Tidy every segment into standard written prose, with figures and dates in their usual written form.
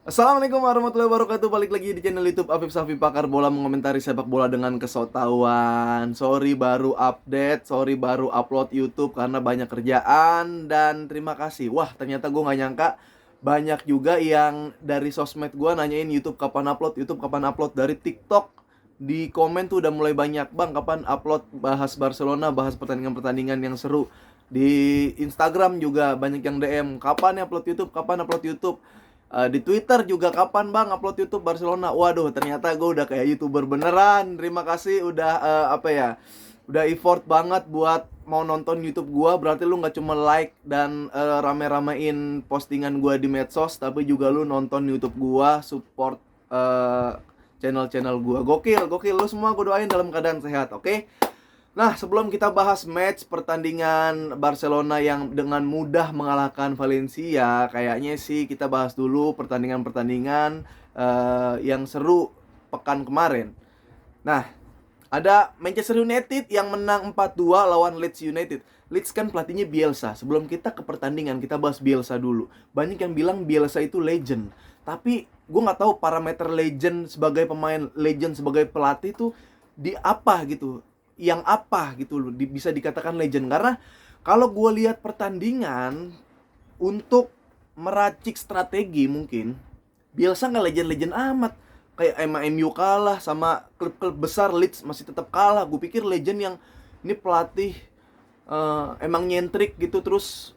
Assalamualaikum warahmatullahi wabarakatuh. Balik lagi di channel YouTube Afif Safi, pakar bola mengomentari sepak bola dengan kesotauan. Sorry baru update, sorry baru upload YouTube karena banyak kerjaan. Dan terima kasih. Wah, ternyata gue gak nyangka banyak juga yang dari sosmed gue nanyain YouTube kapan upload, YouTube kapan upload. Dari TikTok di komen tuh udah mulai banyak, bang kapan upload bahas Barcelona, bahas pertandingan-pertandingan yang seru. Di Instagram juga banyak yang DM, kapan upload YouTube, kapan upload YouTube. Di Twitter juga, kapan bang upload YouTube Barcelona. Waduh, ternyata gue udah kayak YouTuber beneran. Terima kasih udah udah effort banget buat mau nonton YouTube gue. Berarti lu nggak cuma like dan rame-ramein postingan gue di medsos, tapi juga lu nonton YouTube gue, support channel-channel gue. Gokil, gokil. Lu semua gue doain dalam keadaan sehat, oke? Nah, sebelum kita bahas match pertandingan Barcelona yang dengan mudah mengalahkan Valencia, kayaknya sih kita bahas dulu pertandingan-pertandingan yang seru pekan kemarin. Nah, ada Manchester United yang menang 4-2 lawan Leeds United. Leeds kan pelatihnya Bielsa. Sebelum kita ke pertandingan, kita bahas Bielsa dulu. Banyak yang bilang Bielsa itu legend. Tapi gue nggak tahu parameter legend sebagai pemain, legend sebagai pelatih tuh di apa gitu, yang apa gitu loh bisa dikatakan legend. Karena kalau gue lihat pertandingan untuk meracik strategi, mungkin Bielsa nggak legend-legend amat. Kayak emang MU kalah sama klub-klub besar, Leeds masih tetap kalah. Gue pikir legend yang ini pelatih emang nyentrik gitu, terus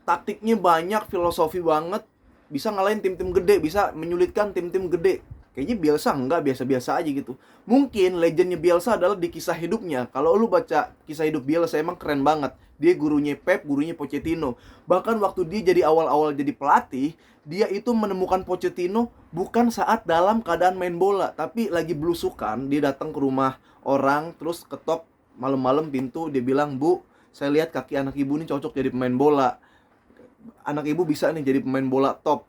taktiknya banyak, filosofi banget, bisa ngalahin tim-tim gede, bisa menyulitkan tim-tim gede. Kayaknya Bielsa enggak, biasa-biasa aja gitu. Mungkin legendnya Bielsa adalah di kisah hidupnya. Kalau lu baca kisah hidup Bielsa, emang keren banget. Dia gurunya Pep, gurunya Pochettino. Bahkan waktu dia jadi awal-awal jadi pelatih, dia itu menemukan Pochettino bukan saat dalam keadaan main bola, tapi lagi belusukan. Dia datang ke rumah orang, terus ketok malam-malam pintu, dia bilang, "Bu, saya lihat kaki anak ibu ini cocok jadi pemain bola. Anak ibu bisa nih jadi pemain bola top."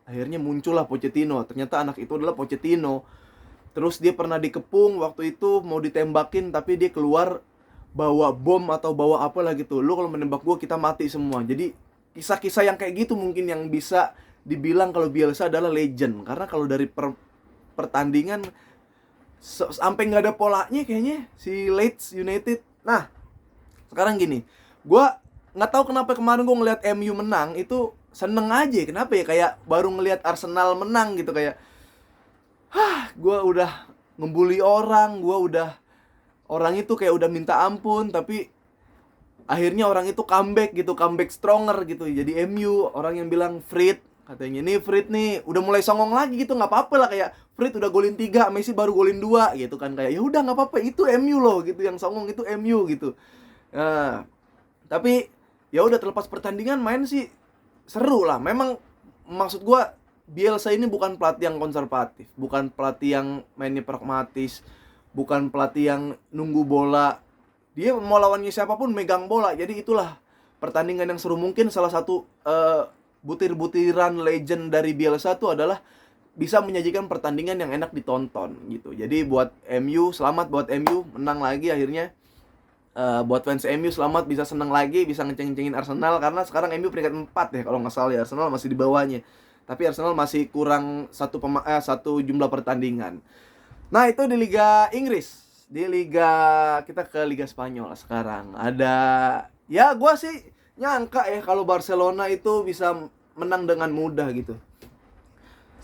Akhirnya muncullah Pochettino. Ternyata anak itu adalah Pochettino. Terus dia pernah dikepung waktu itu mau ditembakin, tapi dia keluar bawa bom atau bawa apa lah gitu. Lu kalau menembak gua kita mati semua. Jadi kisah-kisah yang kayak gitu mungkin yang bisa dibilang kalau Bielsa adalah legend. Karena kalau dari pertandingan sampai nggak ada polanya kayaknya si Leeds United. Nah, sekarang gini, gue nggak tahu kenapa kemarin gue ngeliat MU menang itu seneng aja. Kenapa ya? Kayak baru ngeliat Arsenal menang gitu, kayak gue udah ngebully orang, gue udah, orang itu kayak udah minta ampun, tapi akhirnya orang itu comeback gitu, comeback stronger gitu. Jadi MU, orang yang bilang Frit, katanya nih Frit nih udah mulai songong lagi gitu, nggak apa-apa lah, kayak Frit udah golin 3, Messi baru golin 2 gitu kan, kayak ya udah nggak apa-apa, itu MU loh gitu, yang songong itu MU gitu. Nah, tapi ya udah, terlepas pertandingan main sih seru lah. Memang maksud gua Bielsa ini bukan pelatih yang konservatif, bukan pelatih yang mainnya pragmatis, bukan pelatih yang nunggu bola. Dia mau lawannya siapapun megang bola. Jadi itulah pertandingan yang seru. Mungkin salah satu butir-butiran legend dari Bielsa itu adalah bisa menyajikan pertandingan yang enak ditonton gitu. Jadi buat MU, selamat buat MU menang lagi akhirnya. Buat fans MU selamat, bisa senang lagi, bisa ngeceng-cengin Arsenal. Karena sekarang MU peringkat 4 ya kalau nggak salah ya. Arsenal masih di bawahnya, tapi Arsenal masih kurang satu jumlah pertandingan. Nah, itu di Liga Inggris. Di Liga, kita ke Liga Spanyol sekarang. Ada, ya gue sih nyangka ya kalau Barcelona itu bisa menang dengan mudah gitu.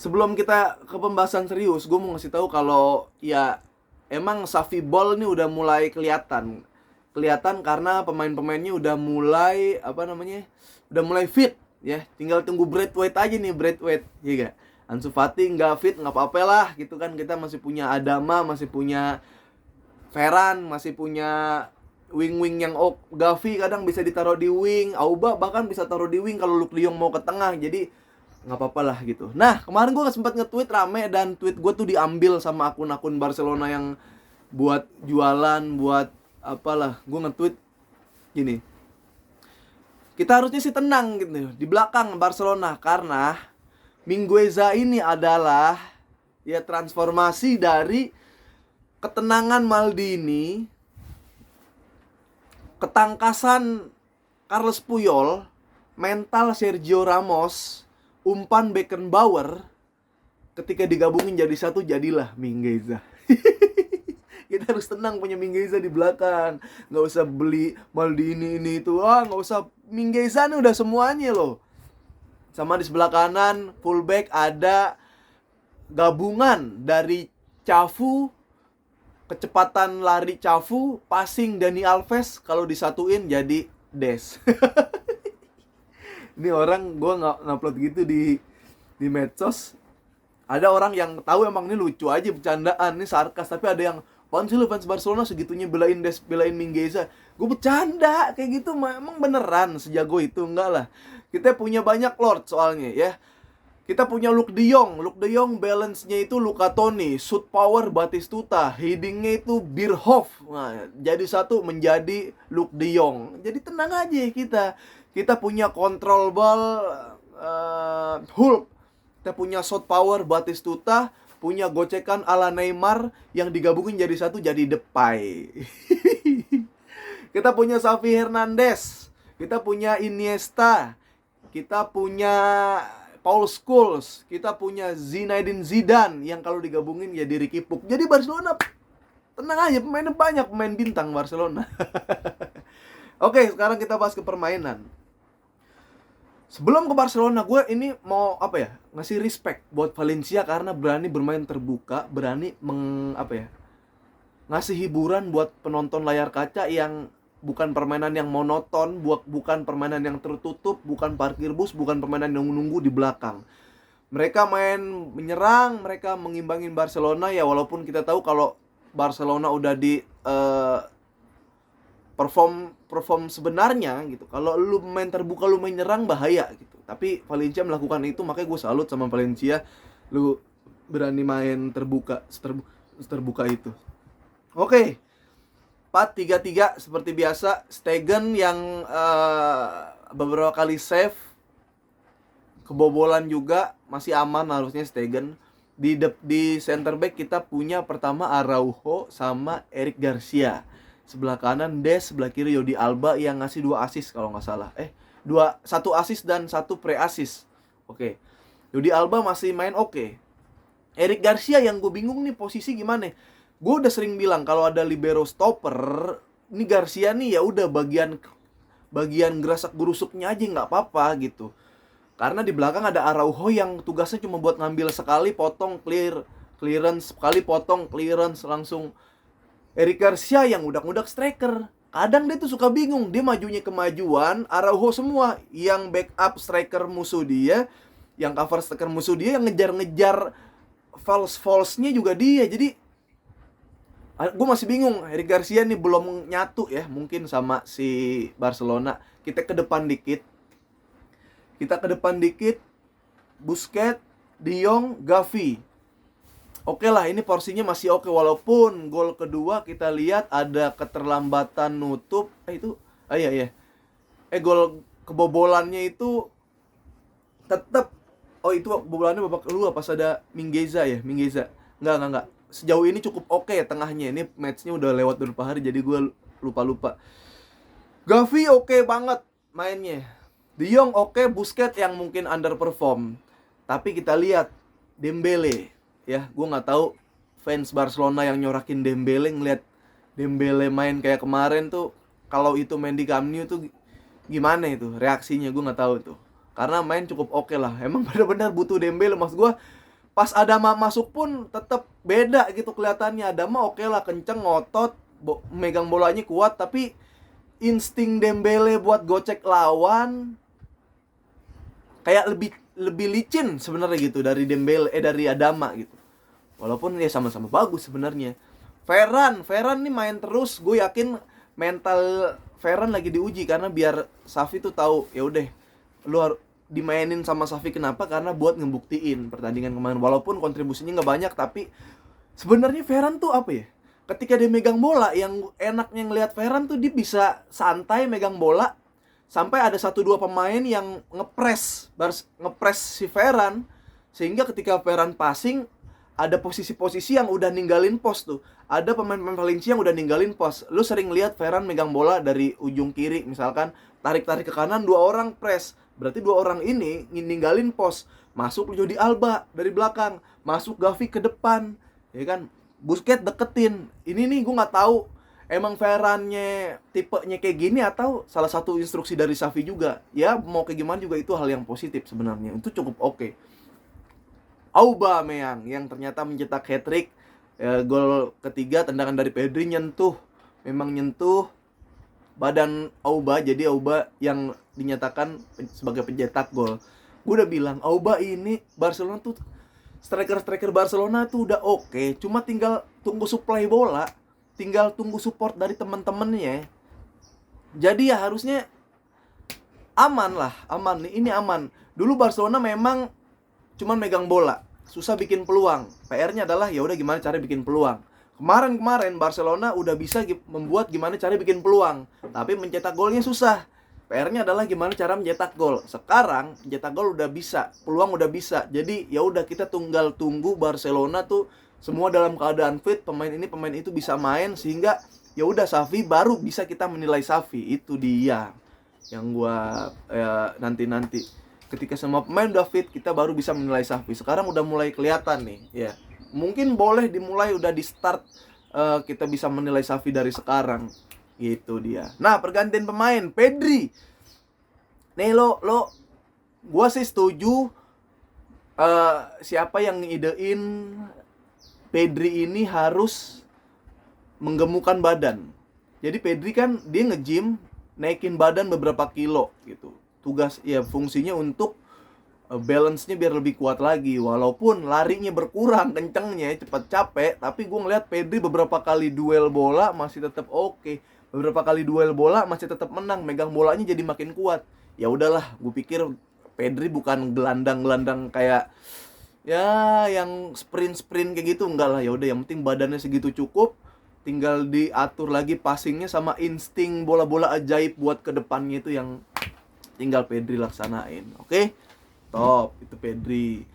Sebelum kita ke pembahasan serius, gue mau ngasih tahu kalau ya emang Xavi Ball ini udah mulai kelihatan. Kelihatan karena pemain-pemainnya udah mulai udah mulai fit ya. Tinggal tunggu Braithwaite aja nih, Braithwaite, ya gak? Ansu Fati nggak fit nggak apa-apa lah gitu kan, kita masih punya Adama, masih punya Ferran, masih punya wing-wing yang Gavi kadang bisa ditaruh di wing, Auba bahkan bisa taruh di wing kalau Luke De Jong mau ke tengah. Jadi nggak apa-apa lah gitu. Nah, kemarin gue sempat nge-tweet rame, dan tweet gue tuh diambil sama akun-akun Barcelona yang buat jualan, buat apalah. Gue nge-tweet gini, kita harusnya sih tenang gitu di belakang Barcelona, karena Mingueza ini adalah ya transformasi dari ketenangan Maldini, ketangkasan Carles Puyol, mental Sergio Ramos, umpan Beckenbauer. ketika digabungin jadi satu, jadilah Mingueza. Kita harus tenang punya Mingueza di belakang. Nggak usah beli Maldini ini itu. Nggak usah. Mingueza nih udah semuanya loh. Sama di sebelah kanan fullback ada gabungan dari Cafu, kecepatan lari Cafu, passing Dani Alves, kalau disatuin jadi Des. Ini orang, gue ngupload gitu di medsos. Ada orang yang tahu emang ini lucu aja, bercandaan, ini sarkas. Tapi ada yang, apaan sih lu fans Barcelona segitunya belain Des, belain Mingueza. Gue bercanda, kayak gitu emang beneran sejago itu? Enggak lah. Kita punya banyak Lord soalnya ya. Kita punya Luuk de Jong. Luuk de Jong balance-nya itu Luca Toni, shoot power Batistuta, heading-nya itu Bierhoff. Nah, jadi satu menjadi Luuk de Jong. Jadi tenang aja kita. Kita punya control ball Hulk. Kita punya shot power Batistuta, punya gocekan ala Neymar yang digabungin jadi satu jadi Depay. Kita punya Xavi Hernandez. Kita punya Iniesta. Kita punya Paul Scholes, kita punya Zinedine Zidane yang kalau digabungin ya Ricky Puig. Jadi Barcelona tenang aja, pemainnya banyak, pemain bintang Barcelona. Oke, sekarang kita bahas ke permainan. Sebelum ke Barcelona, gue ini mau ngasih respect buat Valencia karena berani bermain terbuka, berani ngasih hiburan buat penonton layar kaca yang bukan permainan yang monoton, bukan permainan yang tertutup, bukan parkir bus, bukan permainan yang menunggu di belakang. Mereka main menyerang, mereka mengimbangin Barcelona ya, walaupun kita tahu kalau Barcelona udah di perform sebenarnya gitu. Kalau lu main terbuka, lu menyerang bahaya gitu. Tapi Valencia melakukan itu, makanya gue salut sama Valencia. Lu berani main terbuka itu. Oke. 4-3-3 seperti biasa. Stegen yang beberapa kali save, kebobolan juga, masih aman harusnya Stegen. Di center back kita punya pertama Araujo sama Eric Garcia. Sebelah kanan Des, sebelah kiri Jordi Alba yang ngasih 2 assist kalau nggak salah. 1 assist dan 1 pre-assist. Oke. Jordi Alba masih main oke. Eric Garcia yang gue bingung nih posisi gimana. Gue udah sering bilang kalau ada libero stopper, ini Garcia nih ya udah bagian gerasak gerusuknya aja nggak apa-apa gitu. Karena di belakang ada Araujo yang tugasnya cuma buat ngambil sekali potong clearance, sekali potong clearance langsung. Eric Garcia yang udak-udak striker. Kadang dia tuh suka bingung, dia majunya kemajuan, Araujo semua yang backup striker musuh dia, yang cover striker musuh dia, yang ngejar-ngejar false-nya juga dia. Jadi gue masih bingung, Eric Garcia nih belum nyatu ya mungkin sama si Barcelona. Kita ke depan dikit. Busquets, De Jong, Gavi. Oke lah, ini porsinya masih oke. Walaupun gol kedua kita lihat ada keterlambatan nutup. Gol kebobolannya itu tetap. Oh, itu kebobolannya babak kedua pas ada Mingueza. Enggak. Sejauh ini cukup oke tengahnya. Ini matchnya udah lewat beberapa hari jadi gue lupa. Gavi oke banget mainnya. De Jong oke, Busquets yang mungkin underperform. Tapi kita lihat Dembele ya, gue nggak tahu fans Barcelona yang nyorakin Dembele ngeliat Dembele main kayak kemarin tuh, kalau itu main di Camp Nou tuh gimana itu reaksinya, gue nggak tahu tuh. Karena main cukup oke lah. Emang benar-benar butuh Dembele, mas gue. Pas Adama masuk pun tetap beda gitu kelihatannya. Adama oke lah, kenceng, ngotot, megang bolanya kuat, tapi insting Dembele buat gocek lawan kayak lebih licin sebenarnya gitu dari dari Adama gitu. Walaupun ya sama-sama bagus sebenarnya. Ferran nih main terus, gue yakin mental Ferran lagi diuji karena biar Xavi tuh tahu ya udah lu harus dimainin sama Xavi. Kenapa? Karena buat ngebuktiin pertandingan kemarin. Walaupun kontribusinya nggak banyak, tapi sebenarnya Ferran tuh ketika dia megang bola, yang enaknya ngelihat Ferran tuh dia bisa santai megang bola. Sampai ada 1-2 pemain yang ngepres si Ferran. Sehingga ketika Ferran passing, ada posisi-posisi yang udah ninggalin pos tuh. Ada pemain-pemain Valencia yang udah ninggalin pos. Lu sering lihat Ferran megang bola dari ujung kiri misalkan, tarik-tarik ke kanan, 2 orang press. Berarti dua orang ini ninggalin pos, masuk Jordi Alba dari belakang, masuk Gavi ke depan, ya kan? Busquets deketin. Ini nih gue nggak tahu emang Varane tipenya kayak gini atau salah satu instruksi dari Xavi juga. Ya mau kayak gimana juga itu hal yang positif sebenarnya. Itu cukup oke. Aubameyang yang ternyata mencetak hat-trick, gol ketiga tendangan dari Pedri memang nyentuh badan Auba, jadi Auba yang dinyatakan sebagai pencetak gol. Gue udah bilang Auba ini Barcelona tuh striker Barcelona tuh udah oke, cuma tinggal tunggu supply bola, tinggal tunggu support dari teman-temannya. Jadi ya harusnya aman lah, aman nih, ini aman. Dulu Barcelona memang cuman megang bola, susah bikin peluang. PR-nya adalah ya udah gimana cara bikin peluang. Kemarin Barcelona udah bisa membuat gimana cara bikin peluang, tapi mencetak golnya susah. PR-nya adalah gimana cara mencetak gol. Sekarang mencetak gol udah bisa, peluang udah bisa. Jadi ya udah kita tinggal tunggu Barcelona tuh semua dalam keadaan fit, pemain ini pemain itu bisa main, sehingga ya udah Xavi baru bisa kita menilai Xavi. Itu dia yang gua nanti ketika semua pemain udah fit, kita baru bisa menilai Xavi. Sekarang udah mulai kelihatan nih, ya. Mungkin boleh dimulai udah di start, kita bisa menilai Xavi dari sekarang. Gitu dia. Nah, pergantian pemain Pedri. Nih gua sih setuju, siapa yang ngidein Pedri ini harus menggemukkan badan. Jadi Pedri kan dia nge-gym, naikin badan beberapa kilo gitu. Tugas ya fungsinya untuk balance-nya biar lebih kuat lagi. Walaupun larinya berkurang kencengnya, cepat capek, tapi gue ngeliat Pedri beberapa kali duel bola masih tetap oke. Beberapa kali duel bola masih tetap menang, megang bolanya jadi makin kuat. Ya udahlah, gue pikir Pedri bukan gelandang-gelandang kayak ya yang sprint kayak gitu, enggak lah. Ya udah, yang penting badannya segitu cukup, tinggal diatur lagi passingnya sama insting bola-bola ajaib buat kedepannya itu yang tinggal Pedri laksanain. Oke? Top, itu Pedri.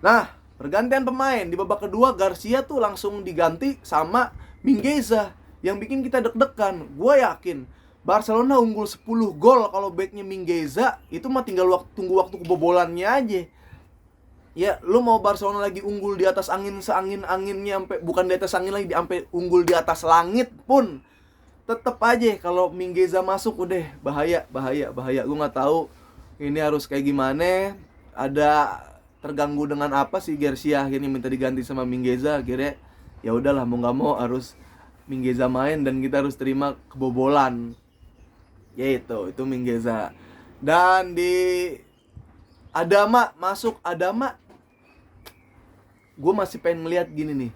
Nah, pergantian pemain di babak kedua, Garcia tuh langsung diganti sama Mingueza yang bikin kita deg-degan. Gue yakin Barcelona unggul 10 gol kalau backnya Mingueza, itu mah tinggal tunggu waktu kebobolannya aja. Ya, lu mau Barcelona lagi unggul di atas angin seangin-anginnya, sampai bukan di atas angin lagi, sampai unggul di atas langit pun tetep aja kalau Mingueza masuk udah bahaya. Gue nggak tahu ini harus kayak gimana. Ada terganggu dengan apa sih Garcia akhirnya minta diganti sama Mingueza. Akhirnya ya udahlah, mau nggak mau harus Mingueza main dan kita harus terima kebobolan. Ya itu Mingueza. Dan di Adama masuk, gue masih pengen ngeliat gini nih,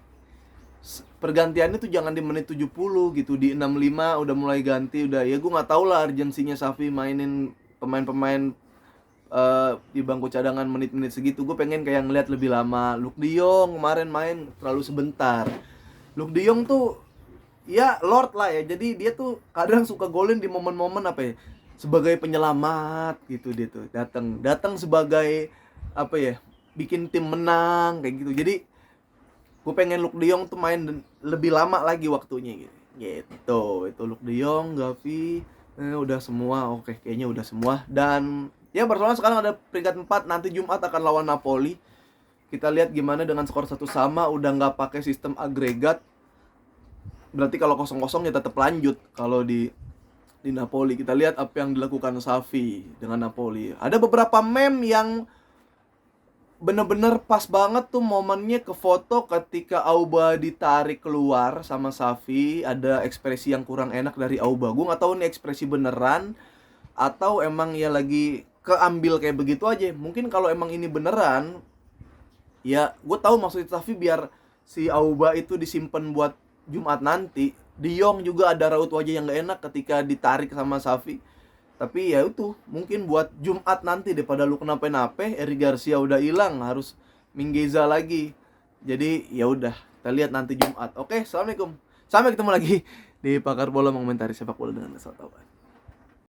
pergantiannya tuh jangan di menit 70 gitu, di 65 udah mulai ganti. Udah ya gue nggak tahu lah urgensinya Xavi mainin pemain-pemain di bangku cadangan menit-menit segitu. Gue pengen kayak ngeliat lebih lama. Luuk de Jong kemarin main terlalu sebentar. Luuk de Jong tuh ya Lord lah ya, jadi dia tuh kadang suka golin di momen-momen apa ya, sebagai penyelamat gitu. Dia tuh datang sebagai apa ya, bikin tim menang kayak gitu. Jadi gue pengen Luuk de Jong tuh main lebih lama lagi waktunya gitu. Itu Luuk de Jong, Gavi, udah semua oke, kayaknya udah semua. Dan ya Barcelona sekarang ada peringkat 4, nanti Jumat akan lawan Napoli. Kita lihat gimana dengan skor 1-1, udah nggak pakai sistem agregat. Berarti kalau 0-0 ya tetap lanjut kalau di Napoli. Kita lihat apa yang dilakukan Xavi dengan Napoli. Ada beberapa meme yang bener-bener pas banget tuh momennya, ke foto ketika Auba ditarik keluar sama Xavi. Ada ekspresi yang kurang enak dari Auba. Gue nggak tahu nih ekspresi beneran atau emang ya lagi keambil kayak begitu aja. Mungkin kalau emang ini beneran, ya gue tahu maksud Xavi biar si Auba itu disimpan buat Jumat nanti. De Jong juga ada raut wajah yang gak enak ketika ditarik sama Xavi. Tapi ya itu mungkin buat Jumat nanti, daripada lu kenapa-napa, Eric Garcia udah hilang, harus Mingueza lagi. Jadi ya udah, kita lihat nanti Jumat. Oke, assalamualaikum. Sampai ketemu lagi di Pakar Bola mengomentari sepak bola dengan kesotawan.